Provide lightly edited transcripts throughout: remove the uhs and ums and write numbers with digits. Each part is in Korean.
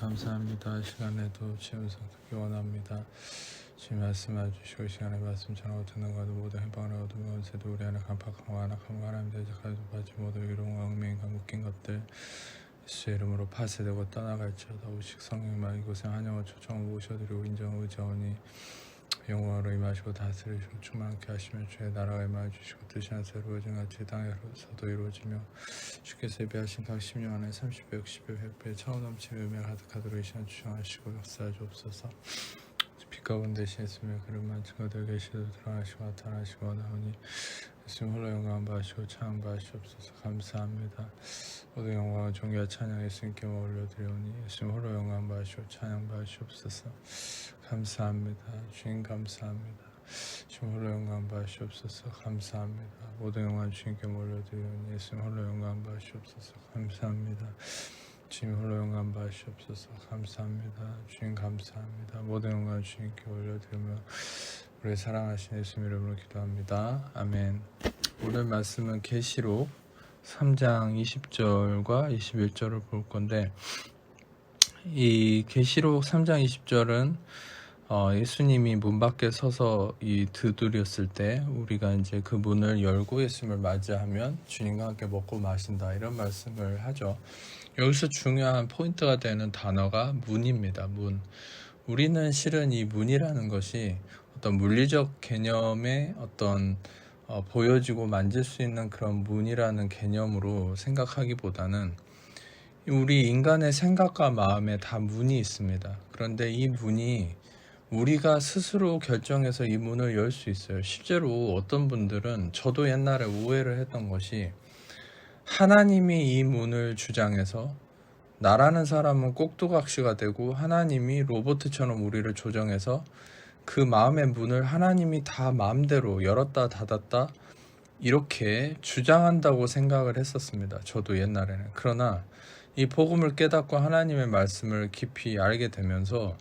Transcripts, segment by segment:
감사합니다. 시간에도 지금 성토기 원합니다. 주님 말씀해 주시고 시간에 말씀 전하고 듣는 것도 모두 해방을 얻으며 원세도 우리 안에 간파 강화하나 감가하나님 대적하지 받지 모두 위로와 얽매인과 묶인 것들 예수의 이름으로 파쇄되고 떠나갈지어다. 오직 성령만 이곳에 환영을 초청을 모셔드리고 인정을 의자오니 영광으로 임하시고 다스리시고 충만케 하시며 주의 나라가 임하여 주시고 뜻이 하늘에서 이루어진 같이 땅에서도 이루어지며 주께서 예배하신 각 10년 안에 30배, 60배, 100배 차오 넘치며 은혜가 가득하도록 이 시간 주장하시고 역사해 주옵소서. 빛 가운데 예수님의 그릇만 증거되어 계시도 드러나시고 나타나시고 나오니 예수님 홀로 영광 받으시고 찬양 받으시옵소서. 감사합니다. 모든 영광과 존귀와 찬양 예수님께 올려드리오니 예수님 홀로 영광 받으시고 찬양 받으시옵소서. 감사합니다. 주님 감사합니다. 주님 홀로 영광 받으시옵소서. 감사합니다. 모든 영광 주님께 올려드리오니 예수님 홀로 영광 받으시옵소서. 감사합니다. 주님 홀로 영광 받으시옵소서. 감사합니다. 주님 감사합니다. 모든 영광 주님께 올려드리며 우리 사랑하신 예수님 이름으로 기도합니다. 아멘. 오늘 말씀은 계시록 3장 20절과 21절을 볼 건데, 이 계시록 3장 20절은 예수님이 문 밖에 서서 이 두드렸을 때 우리가 이제 그 문을 열고 예수님을 맞이하면 주님과 함께 먹고 마신다, 이런 말씀을 하죠. 여기서 중요한 포인트가 되는 단어가 문입니다. 문. 우리는 실은 이 문이라는 것이 어떤 물리적 개념의 어떤 보여지고 만질 수 있는 그런 문이라는 개념으로 생각하기보다는 우리 인간의 생각과 마음에 다 문이 있습니다. 그런데 이 문이 우리가 스스로 결정해서 이 문을 열 수 있어요. 실제로 어떤 분들은, 저도 옛날에 오해를 했던 것이, 하나님이 이 문을 주장해서 나라는 사람은 꼭두각시가 되고 하나님이 로봇처럼 우리를 조정해서 그 마음의 문을 하나님이 다 마음대로 열었다 닫았다 이렇게 주장한다고 생각을 했었습니다. 저도 옛날에는. 그러나 이 복음을 깨닫고 하나님의 말씀을 깊이 알게 되면서,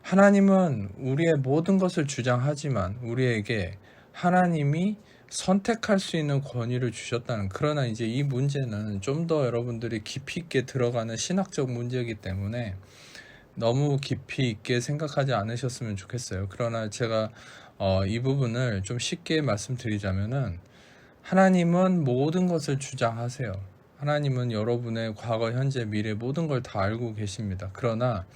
하나님은 우리의 모든 것을 주장하지만 우리에게 하나님이 선택할 수 있는 권위를 주셨다는, 그러나 이제 이 문제는 좀 더 여러분들이 깊이 있게 들어가는 신학적 문제이기 때문에 너무 깊이 있게 생각하지 않으셨으면 좋겠어요. 그러나 제가 이 부분을 좀 쉽게 말씀드리자면은, 하나님은 모든 것을 주장하세요. 하나님은 여러분의 과거, 현재, 미래 모든 걸 다 알고 계십니다. 그러나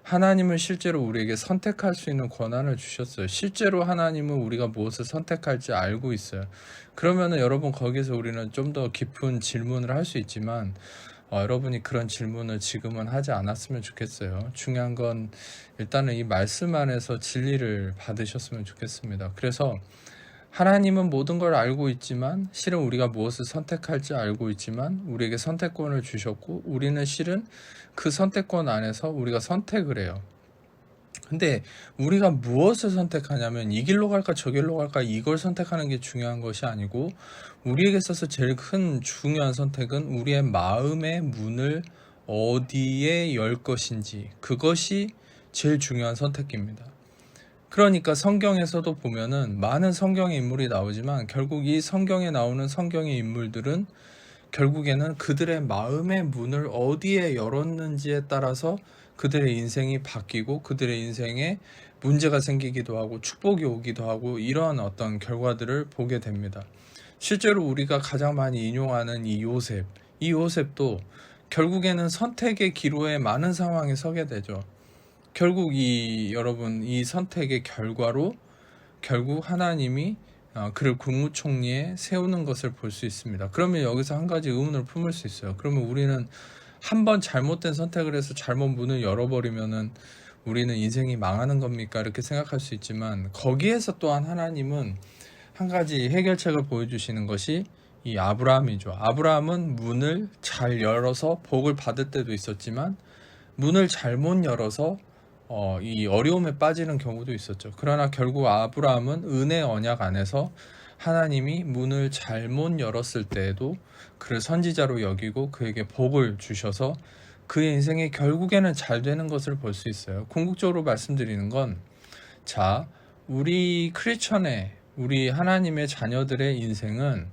하나님은 실제로 우리에게 선택할 수 있는 권한을 주셨어요. 실제로 하나님은 우리가 무엇을 선택할지 알고 있어요. 그러면은 여러분, 거기서 우리는 좀 더 깊은 질문을 할 수 있지만 여러분이 그런 질문을 지금은 하지 않았으면 좋겠어요. 중요한 건 일단은 이 말씀 안에서 진리를 받으셨으면 좋겠습니다. 그래서 하나님은 모든 걸 알고 있지만, 실은 우리가 무엇을 선택할지 알고 있지만 우리에게 선택권을 주셨고, 우리는 실은 그 선택권 안에서 우리가 선택을 해요. 근데 우리가 무엇을 선택하냐면, 이 길로 갈까 저 길로 갈까 이걸 선택하는 게 중요한 것이 아니고, 우리에게 있어서 제일 큰 중요한 선택은 우리의 마음의 문을 어디에 열 것인지, 그것이 제일 중요한 선택입니다. 그러니까 성경에서도 보면은 많은 성경의 인물이 나오지만, 결국 이 성경에 나오는 성경의 인물들은 결국에는 그들의 마음의 문을 어디에 열었는지에 따라서 그들의 인생이 바뀌고 그들의 인생에 문제가 생기기도 하고 축복이 오기도 하고, 이러한 어떤 결과들을 보게 됩니다. 실제로 우리가 가장 많이 인용하는 이 요셉도 결국에는 선택의 기로에 많은 상황에 서게 되죠. 결국 여러분, 이 선택의 결과로 결국 하나님이 그를 국무총리에 세우는 것을 볼 수 있습니다. 그러면 여기서 한 가지 의문을 품을 수 있어요. 그러면 우리는 한번 잘못된 선택을 해서 잘못 문을 열어버리면은 우리는 인생이 망하는 겁니까? 이렇게 생각할 수 있지만, 거기에서 또한 하나님은 한 가지 해결책을 보여주시는 것이 이 아브라함이죠. 아브라함은 문을 잘 열어서 복을 받을 때도 있었지만, 문을 잘못 열어서 이 어려움에 빠지는 경우도 있었죠. 그러나 결국 아브라함은 은혜 언약 안에서 하나님이 문을 잘못 열었을 때에도 그를 선지자로 여기고 그에게 복을 주셔서 그의 인생이 결국에는 잘 되는 것을 볼 수 있어요. 궁극적으로 말씀드리는 건, 자, 우리 크리스천의, 우리 하나님의 자녀들의 인생은,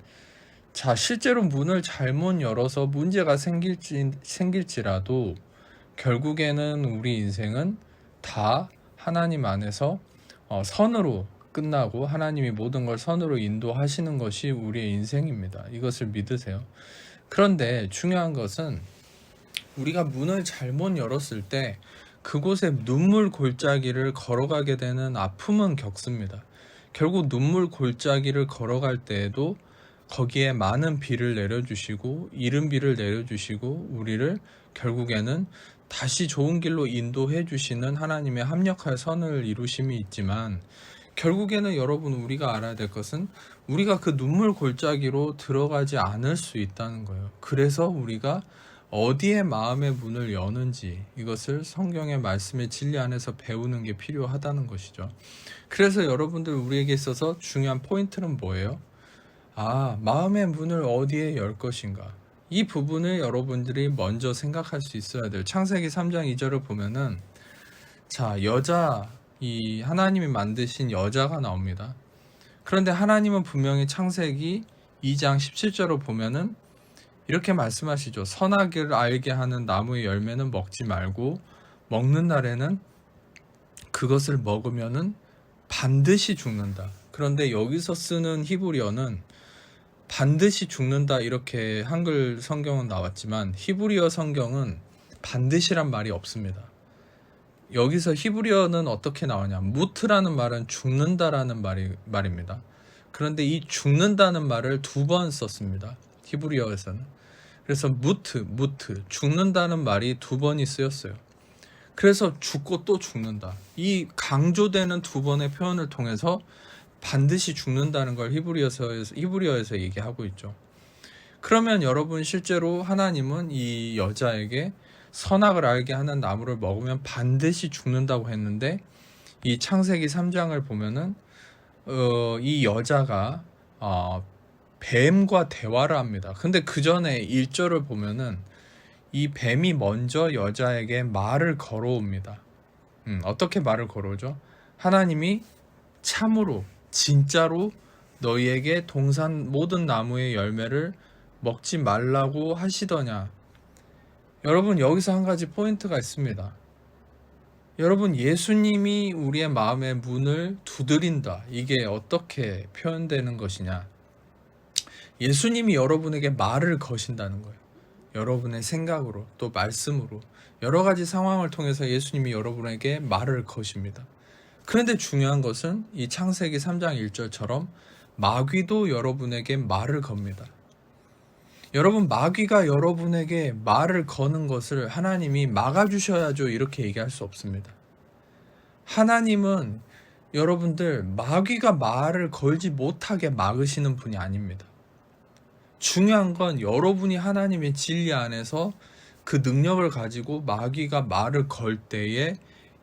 자, 실제로 문을 잘못 열어서 문제가 생길지라도 결국에는 우리 인생은 다 하나님 안에서 선으로 끝나고 하나님이 모든 걸 선으로 인도하시는 것이 우리의 인생입니다. 이것을 믿으세요. 그런데 중요한 것은 우리가 문을 잘못 열었을 때 그곳에 눈물 골짜기를 걸어가게 되는 아픔은 겪습니다. 결국 눈물 골짜기를 걸어갈 때에도 거기에 많은 비를 내려주시고 이른 비를 내려주시고 우리를 결국에는 다시 좋은 길로 인도해 주시는 하나님의 합력할 선을 이루심이 있지만, 결국에는 여러분 우리가 알아야 될 것은 우리가 그 눈물 골짜기로 들어가지 않을 수 있다는 거예요. 그래서 우리가 어디에 마음의 문을 여는지 이것을 성경의 말씀의 진리 안에서 배우는 게 필요하다는 것이죠. 그래서 여러분들 우리에게 있어서 중요한 포인트는 뭐예요? 마음의 문을 어디에 열 것인가? 이 부분을 여러분들이 먼저 생각할 수 있어야 돼요. 창세기 3장 2절을 보면은 이 하나님이 만드신 여자가 나옵니다. 그런데 하나님은 분명히 창세기 2장 17절을 보면은 이렇게 말씀하시죠. 선악을 알게 하는 나무의 열매는 먹지 말고 먹는 날에는 그것을 먹으면은 반드시 죽는다. 그런데 여기서 쓰는 히브리어는 반드시 죽는다 이렇게 한글 성경은 나왔지만 히브리어 성경은 반드시란 말이 없습니다. 여기서 히브리어는 어떻게 나오냐? 무트라는 말은 죽는다라는 말입니다. 그런데 이 죽는다는 말을 2번 썼습니다. 히브리어에서는. 그래서 무트, 죽는다는 말이 2번이 쓰였어요. 그래서 죽고 또 죽는다. 이 강조되는 2번의 표현을 통해서 반드시 죽는다는 걸 히브리어에서 얘기하고 있죠. 그러면 여러분 실제로 하나님은 이 여자에게 선악을 알게 하는 나무를 먹으면 반드시 죽는다고 했는데, 이 창세기 3장을 보면은 이 여자가 뱀과 대화를 합니다. 근데 그 전에 1절을 보면은 이 뱀이 먼저 여자에게 말을 걸어옵니다. 어떻게 말을 걸어오죠? 하나님이 참으로 진짜로 너희에게 동산 모든 나무의 열매를 먹지 말라고 하시더냐? 여러분 여기서 한 가지 포인트가 있습니다. 여러분 예수님이 우리의 마음의 문을 두드린다. 이게 어떻게 표현되는 것이냐? 예수님이 여러분에게 말을 거신다는 거예요. 여러분의 생각으로 또 말씀으로 여러 가지 상황을 통해서 예수님이 여러분에게 말을 거십니다. 그런데 중요한 것은 이 창세기 3장 1절처럼 마귀도 여러분에게 말을 겁니다. 여러분 마귀가 여러분에게 말을 거는 것을 하나님이 막아주셔야죠 이렇게 얘기할 수 없습니다. 하나님은 여러분들 마귀가 말을 걸지 못하게 막으시는 분이 아닙니다. 중요한 건 여러분이 하나님의 진리 안에서 그 능력을 가지고 마귀가 말을 걸 때에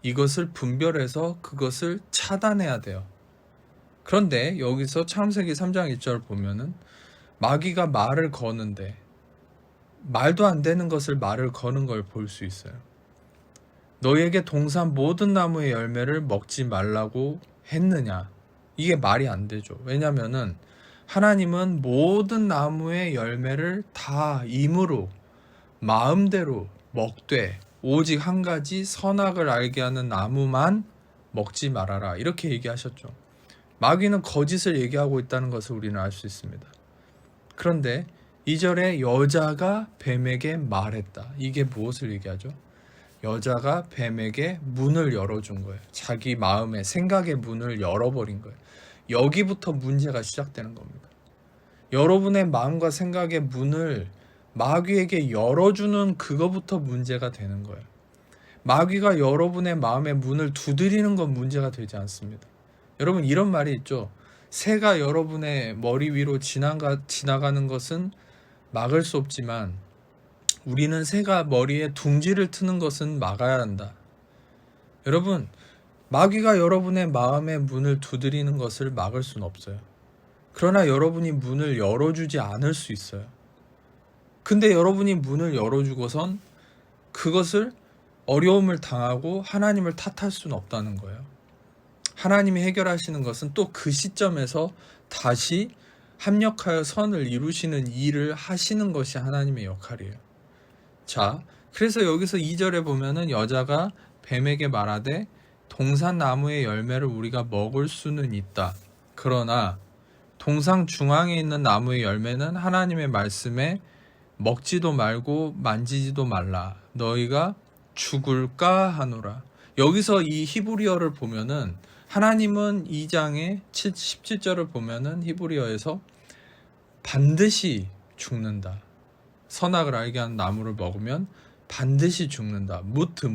이것을 분별해서 그것을 차단해야 돼요. 그런데 여기서 창세기 3장 1절 보면은 마귀가 말을 거는데 말도 안 되는 것을 말을 거는 걸 볼 수 있어요. 너희에게 동산 모든 나무의 열매를 먹지 말라고 했느냐? 이게 말이 안 되죠. 왜냐면은 하나님은 모든 나무의 열매를 다 임으로 마음대로 먹되 오직 한 가지 선악을 알게 하는 나무만 먹지 말아라 이렇게 얘기하셨죠. 마귀는 거짓을 얘기하고 있다는 것을 우리는 알 수 있습니다. 그런데 2절에 여자가 뱀에게 말했다. 이게 무엇을 얘기하죠? 여자가 뱀에게 문을 열어준 거예요. 자기 마음의 생각의 문을 열어버린 거예요. 여기부터 문제가 시작되는 겁니다. 여러분의 마음과 생각의 문을 마귀에게 열어주는 그거부터 문제가 되는 거예요. 마귀가 여러분의 마음의 문을 두드리는 건 문제가 되지 않습니다. 여러분 이런 말이 있죠. 새가 여러분의 머리 위로 지나가는 것은 막을 수 없지만 우리는 새가 머리에 둥지를 트는 것은 막아야 한다. 여러분 마귀가 여러분의 마음의 문을 두드리는 것을 막을 수는 없어요. 그러나 여러분이 문을 열어주지 않을 수 있어요. 근데 여러분이 문을 열어주고선 그것을 어려움을 당하고 하나님을 탓할 수는 없다는 거예요. 하나님이 해결하시는 것은 또 그 시점에서 다시 합력하여 선을 이루시는 일을 하시는 것이 하나님의 역할이에요. 자, 그래서 여기서 2절에 보면은 여자가 뱀에게 말하되 동산 나무의 열매를 우리가 먹을 수는 있다. 그러나 동상 중앙에 있는 나무의 열매는 하나님의 말씀에 먹지도 말고 만지지도 말라. 너희가 죽을까 하노라. 여기서 이 히브리어를 보면은 하나님은 2장의 17절을 보면은 히브리어에서 반드시 죽는다. 선악을 알게 하는 나무를 먹으면 반드시 죽는다. 무트.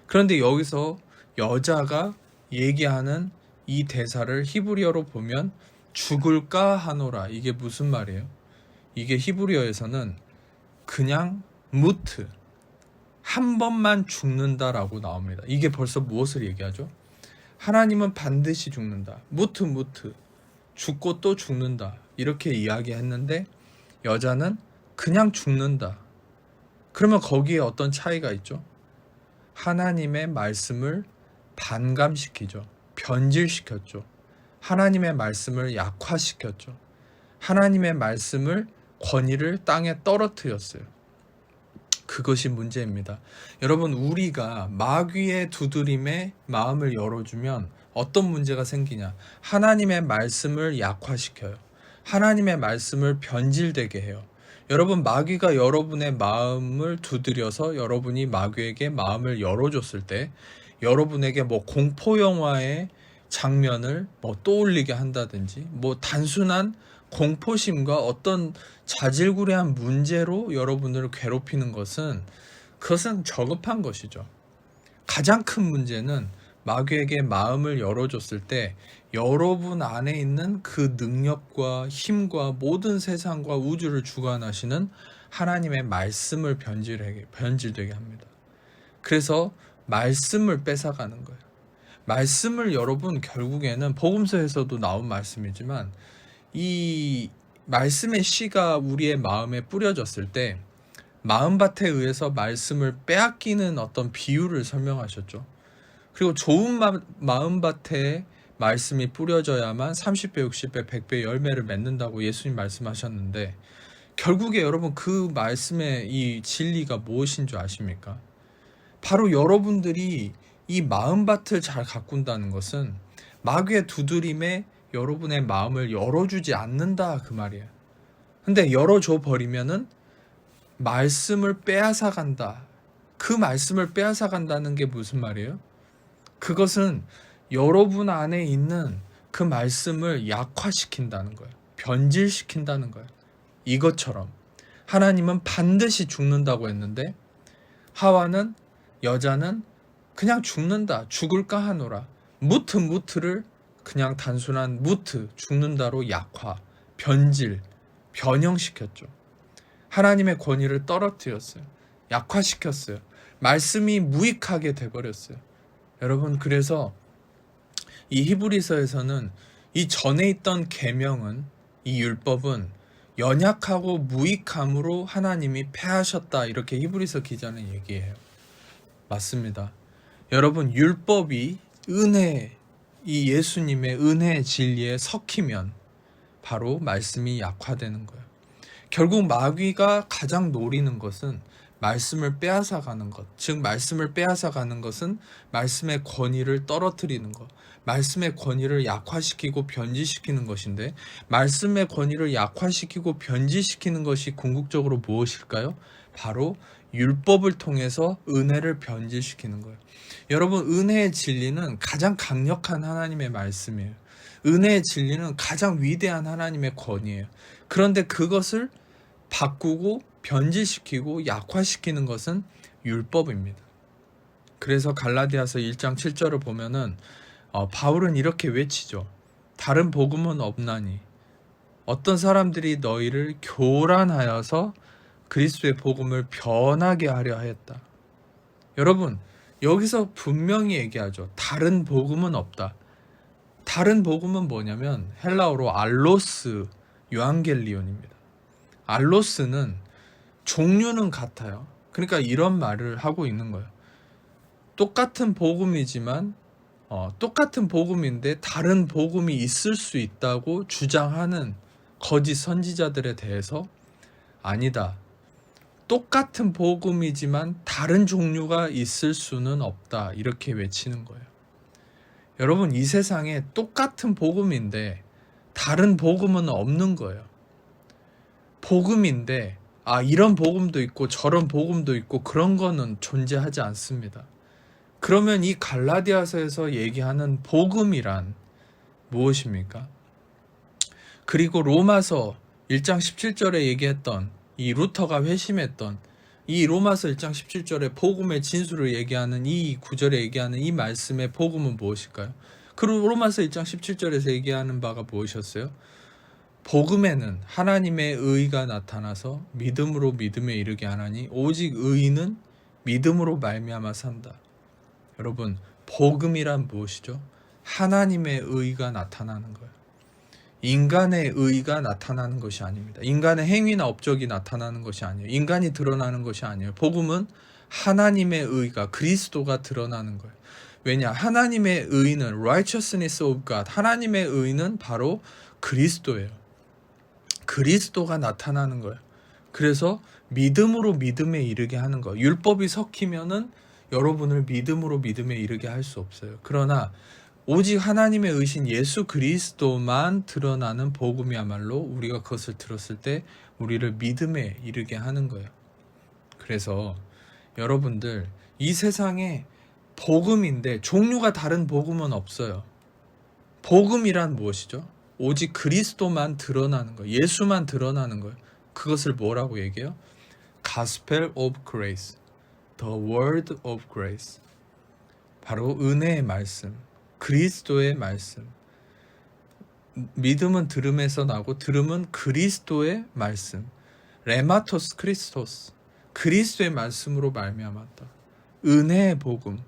그런데 여기서 여자가 얘기하는 이 대사를 히브리어로 보면 죽을까 하노라. 이게 무슨 말이에요? 이게 히브리어에서는 그냥 무트, 한 번만 죽는다라고 나옵니다. 이게 벌써 무엇을 얘기하죠? 하나님은 반드시 죽는다. 무트, 죽고 또 죽는다. 이렇게 이야기했는데 여자는 그냥 죽는다. 그러면 거기에 어떤 차이가 있죠? 하나님의 말씀을 반감시키죠. 변질시켰죠. 하나님의 말씀을 약화시켰죠. 하나님의 말씀을 권위를 땅에 떨어뜨렸어요. 그것이 문제입니다. 여러분, 우리가 마귀의 두드림에 마음을 열어주면 어떤 문제가 생기냐? 하나님의 말씀을 약화시켜요. 하나님의 말씀을 변질되게 해요. 여러분, 마귀가 여러분의 마음을 두드려서 여러분이 마귀에게 마음을 열어줬을 때 여러분에게 공포 영화의 장면을 떠올리게 한다든지 단순한 공포심과 어떤 자질구레한 문제로 여러분을 괴롭히는 그것은 저급한 것이죠. 가장 큰 문제는 마귀에게 마음을 열어줬을 때 여러분 안에 있는 그 능력과 힘과 모든 세상과 우주를 주관하시는 하나님의 말씀을 변질되게 합니다. 그래서 말씀을 뺏어가는 거예요. 말씀을 여러분 결국에는 복음서에서도 나온 말씀이지만 이 말씀의 씨가 우리의 마음에 뿌려졌을 때 마음밭에 의해서 말씀을 빼앗기는 어떤 비유를 설명하셨죠. 그리고 좋은 마음밭에 말씀이 뿌려져야만 30배, 60배, 100배 열매를 맺는다고 예수님 말씀하셨는데 결국에 여러분 그 말씀의 이 진리가 무엇인 줄 아십니까? 바로 여러분들이 이 마음밭을 잘 가꾼다는 것은 마귀의 두드림에 여러분의 마음을 열어주지 않는다 그 말이에요. 근데 열어줘 버리면은 말씀을 빼앗아 간다. 그 말씀을 빼앗아 간다는 게 무슨 말이에요? 그것은 여러분 안에 있는 그 말씀을 약화시킨다는 거예요. 변질시킨다는 거예요. 이것처럼 하나님은 반드시 죽는다고 했는데 여자는 그냥 죽는다. 죽을까 하노라. 무트를 그냥 단순한 죽는다로 약화, 변질, 변형시켰죠. 하나님의 권위를 떨어뜨렸어요. 약화시켰어요. 말씀이 무익하게 돼버렸어요. 여러분, 그래서 이 히브리서에서는 이 전에 있던 계명은, 이 율법은 연약하고 무익함으로 하나님이 패하셨다, 이렇게 히브리서 기자는 얘기해요. 맞습니다. 여러분, 율법이 이 예수님의 은혜의 진리에 섞이면 바로 말씀이 약화되는 거예요. 결국 마귀가 가장 노리는 것은 말씀을 빼앗아가는 것, 즉 말씀을 빼앗아가는 것은 말씀의 권위를 떨어뜨리는 것, 말씀의 권위를 약화시키고 변질시키는 것인데, 말씀의 권위를 약화시키고 변질시키는 것이 궁극적으로 무엇일까요? 바로 율법을 통해서 은혜를 변질시키는 거예요. 여러분, 은혜의 진리는 가장 강력한 하나님의 말씀이에요. 은혜의 진리는 가장 위대한 하나님의 권위예요. 그런데 그것을 바꾸고 변질시키고 약화시키는 것은 율법입니다. 그래서 갈라디아서 1장 7절을 보면은 바울은 이렇게 외치죠. 다른 복음은 없나니 어떤 사람들이 너희를 교란하여서 그리스도의 복음을 변하게 하려 하였다. 여러분, 여기서 분명히 얘기하죠. 다른 복음은 없다. 다른 복음은 뭐냐면 헬라어로 알로스 유앙겔리온입니다. 알로스는 종류는 같아요. 그러니까 이런 말을 하고 있는 거예요. 똑같은 복음이지만 똑같은 복음인데 다른 복음이 있을 수 있다고 주장하는 거짓 선지자들에 대해서 아니다. 똑같은 복음이지만 다른 종류가 있을 수는 없다. 이렇게 외치는 거예요. 여러분, 이 세상에 똑같은 복음인데 다른 복음은 없는 거예요. 복음인데 이런 복음도 있고 저런 복음도 있고 그런 거는 존재하지 않습니다. 그러면 이 갈라디아서에서 얘기하는 복음이란 무엇입니까? 그리고 로마서 1장 17절에 얘기했던 이 루터가 회심했던 이 로마서 1장 17절에 복음의 진수를 얘기하는 이 구절에 얘기하는 이 말씀의 복음은 무엇일까요? 그리고 로마서 1장 17절에서 얘기하는 바가 무엇이었어요? 복음에는 하나님의 의가 나타나서 믿음으로 믿음에 이르게 하나니 오직 의인은 믿음으로 말미암아 산다. 여러분, 복음이란 무엇이죠? 하나님의 의가 나타나는 거예요. 인간의 의가 나타나는 것이 아닙니다. 인간의 행위나 업적이 나타나는 것이 아니에요. 인간이 드러나는 것이 아니에요. 복음은 하나님의 의가, 그리스도가 드러나는 거예요. 왜냐? 하나님의 의는 righteousness of God, 하나님의 의는 바로 그리스도예요. 그리스도가 나타나는 거예요. 그래서 믿음으로 믿음에 이르게 하는 거예요. 율법이 섞이면은 여러분을 믿음으로 믿음에 이르게 할 수 없어요. 그러나 오직 하나님의 의신 예수 그리스도만 드러나는 복음이야말로 우리가 그것을 들었을 때 우리를 믿음에 이르게 하는 거예요. 그래서 여러분들, 이 세상에 복음인데 종류가 다른 복음은 없어요. 복음이란 무엇이죠? 오직 그리스도만 드러나는 거예요. 예수만 드러나는 거예요. 그것을 뭐라고 얘기해요? Gospel of Grace, The Word of Grace. 바로 은혜의 말씀, 그리스도의 말씀. 믿음은 들음에서 나고 들음은 그리스도의 말씀. 레마토스 크리스토스, 그리스도의 말씀으로 말미암았다. 은혜의 복음,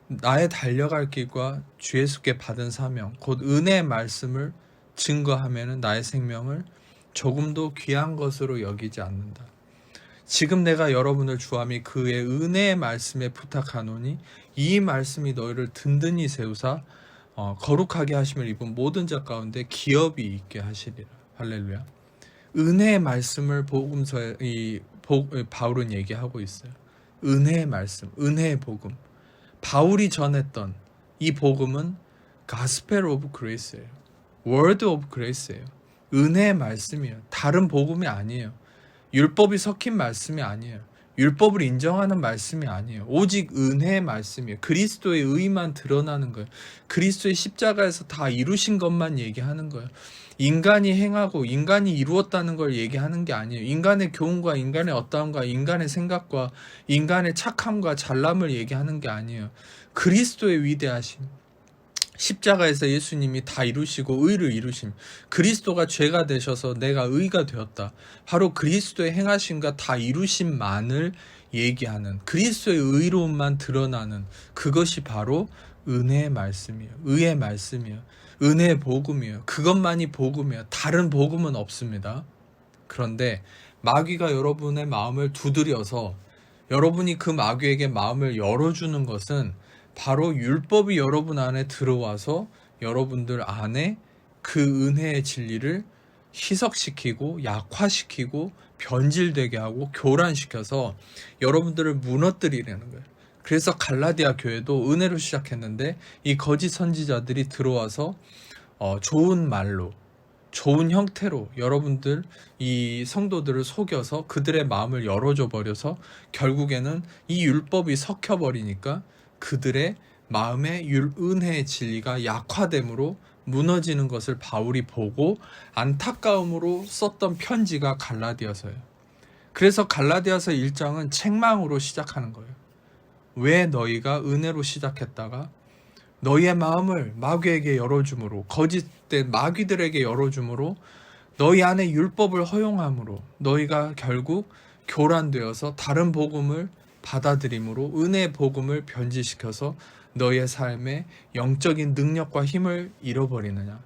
나의 달려갈 길과 주 예수께 받은 사명, 곧 은혜의 말씀을 증거하면 나의 생명을 조금도 귀한 것으로 여기지 않는다. 지금 내가 여러분을 주함이 그의 은혜의 말씀에 부탁하노니 이 말씀이 너희를 든든히 세우사 거룩하게 하심을 입은 모든 자 가운데 기업이 있게 하시리라. 할렐루야. 은혜의 말씀을 복음서에 바울은 얘기하고 있어요. 은혜의 말씀, 은혜의 복음. 바울이 전했던 이 복음은 Gospel of Grace예요. Word of Grace예요. 은혜의 말씀이에요. 다른 복음이 아니에요. 율법이 섞인 말씀이 아니에요. 율법을 인정하는 말씀이 아니에요. 오직 은혜의 말씀이에요. 그리스도의 의만 드러나는 거예요. 그리스도의 십자가에서 다 이루신 것만 얘기하는 거예요. 인간이 행하고 인간이 이루었다는 걸 얘기하는 게 아니에요. 인간의 교훈과 인간의 어떠함과 인간의 생각과 인간의 착함과 잘남을 얘기하는 게 아니에요. 그리스도의 위대하심, 십자가에서 예수님이 다 이루시고 의를 이루심, 그리스도가 죄가 되셔서 내가 의가 되었다. 바로 그리스도의 행하심과 다 이루심만을 얘기하는, 그리스도의 의로움만 드러나는 그것이 바로 은혜의 말씀이에요. 의의 말씀이에요. 은혜의 복음이에요. 그것만이 복음이에요. 다른 복음은 없습니다. 그런데 마귀가 여러분의 마음을 두드려서 여러분이 그 마귀에게 마음을 열어주는 것은 바로 율법이 여러분 안에 들어와서 여러분들 안에 그 은혜의 진리를 희석시키고 약화시키고 변질되게 하고 교란시켜서 여러분들을 무너뜨리려는 거예요. 그래서 갈라디아 교회도 은혜로 시작했는데 이 거짓 선지자들이 들어와서 좋은 말로, 좋은 형태로 여러분들 이 성도들을 속여서 그들의 마음을 열어줘 버려서 결국에는 이 율법이 섞여버리니까 그들의 마음의 은혜의 진리가 약화됨으로 무너지는 것을 바울이 보고 안타까움으로 썼던 편지가 갈라디아서예요. 그래서 갈라디아서 1장은 책망으로 시작하는 거예요. 왜 너희가 은혜로 시작했다가 너희의 마음을 마귀에게 열어줌으로, 거짓된 마귀들에게 열어줌으로, 너희 안에 율법을 허용함으로 너희가 결국 교란되어서 다른 복음을 받아들임으로 은혜의 복음을 변질시켜서 너희의 삶에 영적인 능력과 힘을 잃어버리느냐.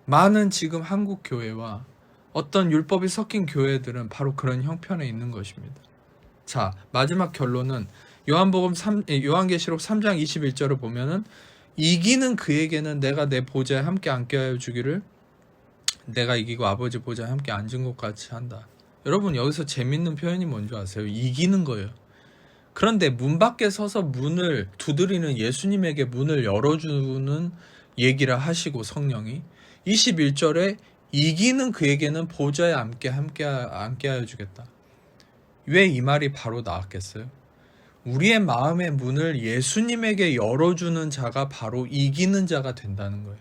많은 지금 한국 교회와 어떤 율법이 섞인 교회들은 바로 그런 형편에 있는 것입니다. 자, 마지막 결론은 요한계시록 3장 21절을 보면은 이기는 그에게는 내가 내 보좌에 함께 앉게 하여 주기를 내가 이기고 아버지 보좌에 함께 앉은 것 같이 한다. 여러분 여기서 재밌는 표현이 뭔지 아세요? 이기는 거예요. 그런데 문 밖에 서서 문을 두드리는 예수님에게 문을 열어주는 얘기를 하시고 성령이 21절에 이기는 그에게는 보좌에 함께 하여 주겠다. 왜 이 말이 바로 나왔겠어요? 우리의 마음의 문을 예수님에게 열어주는 자가 바로 이기는 자가 된다는 거예요.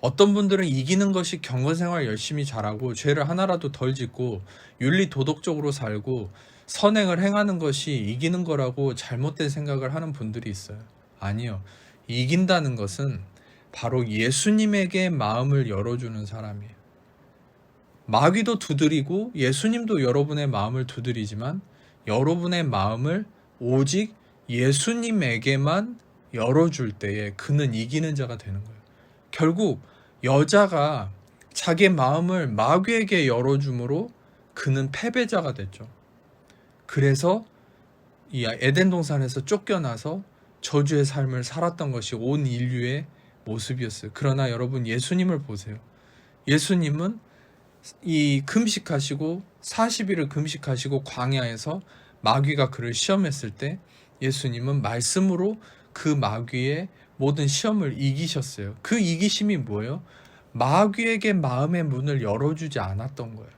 어떤 분들은 이기는 것이 경건생활 열심히 잘하고 죄를 하나라도 덜 짓고 윤리 도덕적으로 살고 선행을 행하는 것이 이기는 거라고 잘못된 생각을 하는 분들이 있어요. 아니요. 이긴다는 것은 바로 예수님에게 마음을 열어주는 사람이에요. 마귀도 두드리고 예수님도 여러분의 마음을 두드리지만 여러분의 마음을 오직 예수님에게만 열어줄 때에 그는 이기는 자가 되는 거예요. 결국 여자가 자기의 마음을 마귀에게 열어줌으로 그는 패배자가 됐죠. 그래서 이 에덴 동산에서 쫓겨나서 저주의 삶을 살았던 것이 온 인류의 모습이었어요. 그러나 여러분 예수님을 보세요. 예수님은 이 금식하시고 40일을 금식하시고 광야에서 마귀가 그를 시험했을 때 예수님은 말씀으로 그 마귀의 모든 시험을 이기셨어요. 그 이기심이 뭐예요? 마귀에게 마음의 문을 열어주지 않았던 거예요.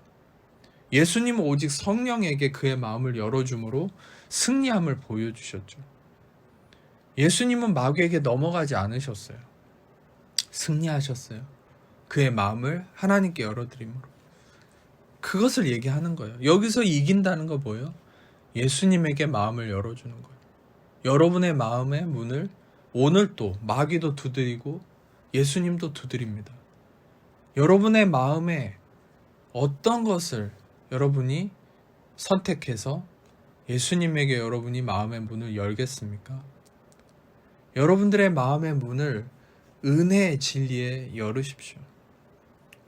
예수님은 오직 성령에게 그의 마음을 열어줌으로 승리함을 보여주셨죠. 예수님은 마귀에게 넘어가지 않으셨어요. 승리하셨어요. 그의 마음을 하나님께 열어드림으로. 그것을 얘기하는 거예요. 여기서 이긴다는 거 뭐예요? 예수님에게 마음을 열어주는 거예요. 여러분의 마음의 문을 오늘 또 마귀도 두드리고 예수님도 두드립니다. 여러분의 마음에 어떤 것을 여러분이 선택해서 예수님에게 여러분이 마음의 문을 열겠습니까? 여러분들의 마음의 문을 은혜의 진리에 열으십시오.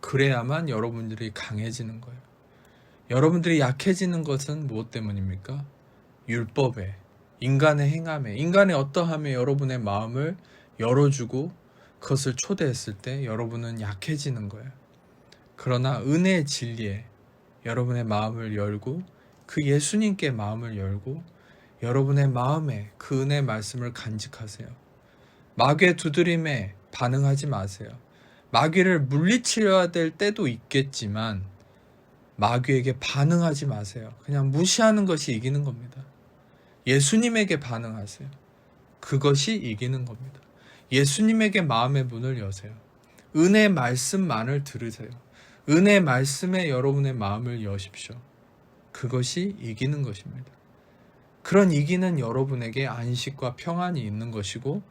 그래야만 여러분들이 강해지는 거예요. 여러분들이 약해지는 것은 무엇 때문입니까? 율법에, 인간의 행함에, 인간의 어떠함에 여러분의 마음을 열어주고 그것을 초대했을 때 여러분은 약해지는 거예요. 그러나 은혜의 진리에 여러분의 마음을 열고 그 예수님께 마음을 열고 여러분의 마음에 그 은혜의 말씀을 간직하세요. 마귀의 두드림에 반응하지 마세요. 마귀를 물리치려야 될 때도 있겠지만 마귀에게 반응하지 마세요. 그냥 무시하는 것이 이기는 겁니다. 예수님에게 반응하세요. 그것이 이기는 겁니다. 예수님에게 마음의 문을 여세요. 은혜의 말씀만을 들으세요. 은혜의 말씀에 여러분의 마음을 여십시오. 그것이 이기는 것입니다. 그런 이기는 여러분에게 안식과 평안이 있는 것이고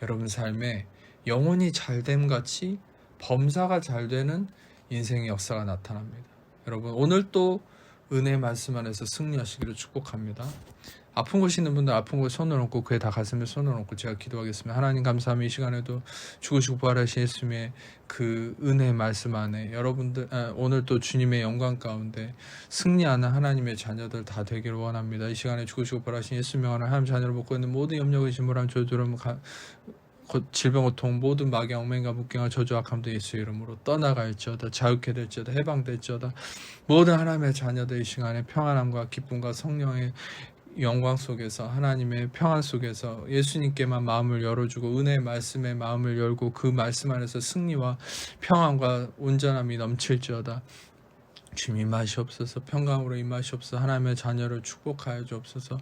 여러분 삶에 영혼이 잘됨 같이 범사가 잘 되는 인생의 역사가 나타납니다. 여러분 오늘 또 은혜의 말씀 안에서 승리하시기를 축복합니다. 아픈 곳이 있는 분들 아픈 곳에 손을 얹고 그에 다 가슴에 손을 얹고 제가 기도하겠습니다. 하나님 감사합니다. 이 시간에도 죽으시고 부활하신 예수님의 그 은혜의 말씀 안에 여러분들 오늘 또 주님의 영광 가운데 승리하는 하나님의 자녀들 다 되기를 원합니다. 이 시간에 죽으시고 부활하신 예수님의 하나님 자녀를 먹고 있는 모든 염려의 진물함 저주름 질병 고통 모든 마귀 엉맹과 묵경과 저주 악함도 예수의 이름으로 떠나갈지어다. 자유케 될지어다. 해방될지어다. 모든 하나님의 자녀들 이 시간에 평안함과 기쁨과 성령의 영광 속에서 하나님의 평안 속에서 예수님께만 마음을 열어주고 은혜의 말씀에 마음을 열고 그 말씀 안에서 승리와 평안과 온전함이 넘칠지어다. 주님 임하시옵소서. 평강으로 임하시옵소서. 하나님의 자녀를 축복하여 주옵소서.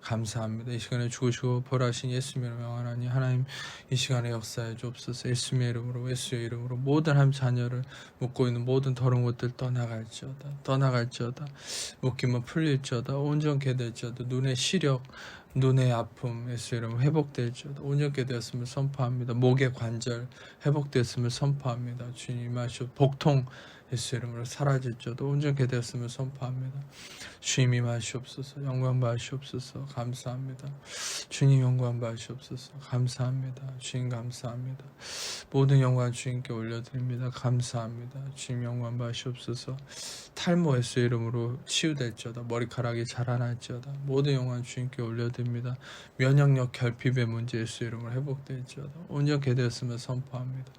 감사합니다. 이 시간에 죽으시고 부활하신 예수님의 명하나니 하나님 이 시간에 역사해 주옵소서. 예수님의 이름으로 예수의 이름으로 모든 하나님 자녀를 묶고 있는 모든 더러운 것들 떠나갈지어다. 묶임은 풀릴지어다. 온전케 될지어다. 눈의 시력 눈의 아픔 예수의 이름으로 회복될지어다. 온전케 되었음을 선포합니다. 목의 관절 회복되었음을 선포합니다. 주님 임하시옵소서. 복통 예수의 이름으로 사라질지어다. 온전케 되었음을 선포합니다. 주님 임하시옵소서. 영광 받으시옵소서. 감사합니다. 주님 영광 받으시옵소서. 감사합니다. 주님 감사합니다. 모든 영광 주님께 올려드립니다. 감사합니다. 주님 영광 받으시옵소서. 탈모 예수의 이름으로 치유될지어다. 머리카락이 자라날지어다. 모든 영광 주님께 올려드립니다. 됩니다. 면역력 결핍의 문제 예수 이름으로 회복되지어다. 온전케 되었음을 선포합니다.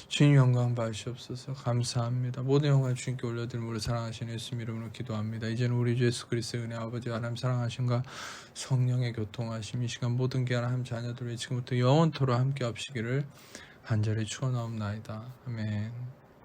주님 영광 받으시옵소서. 감사합니다. 모든 영광을 주님께 올려드리며 우리 사랑하시는 예수님 이름으로 기도합니다. 이제는 우리 주 예수 그리스도의 은혜 아버지 하나님 사랑하심과 성령의 교통하심 이 시간 모든 귀한 하나님 자녀들이 지금부터 영원토록 함께 합시기를 간절히 축원하옵나이다. 아멘.